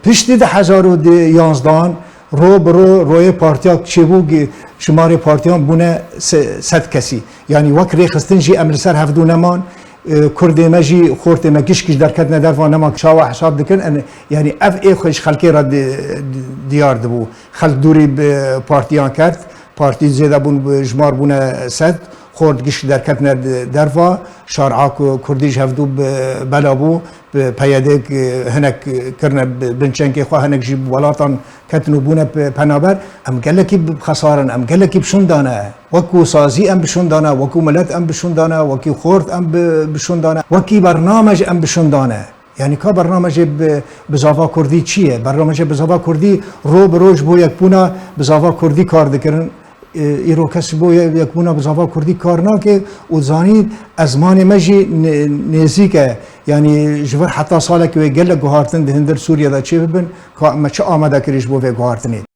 پشتی ده 2011 روی پارتیا چه بود شماره پارتیان بونه 100 کسی یعنی وقت ریخستن جی امر سر هفدو نمان کردی مجی خورت مکش کش درکت ندار و نما شاو حساب دکن یعنی اف ای خوش خلکی را دیار دبو خلق دوری پارتیان کرد پارتی زیاده بون جمار بونه 100 خورد گش درکت نداروا شارعا کردیش هفدو بلابو پیاده هناك کرنا بنچنگ خواه هناك جیب ولاتان کتنو بونه پنابر ام گلکی بخسارن ام گلکی بشوندانه وکو سازی ام بشوندانه وکو ملت ام بشوندانه وکی خورد ام بشوندانه وکی برنامج ام بشوندانه یعنی که برنامج بزاوا کردی چیه؟ برنامج بزاوا کردی رو بروج بو یک بونا بزاوا کردی کار دکرن ایرو کسی بو یک بونا بزاوا کردی کار ناکه و زانید ازمان مجی نزیکه یعنی جور حتی ساله که گله گوهارتن ده هندر سوریه دا چه ببین که ما چه آمده کریش بو گوهارتنی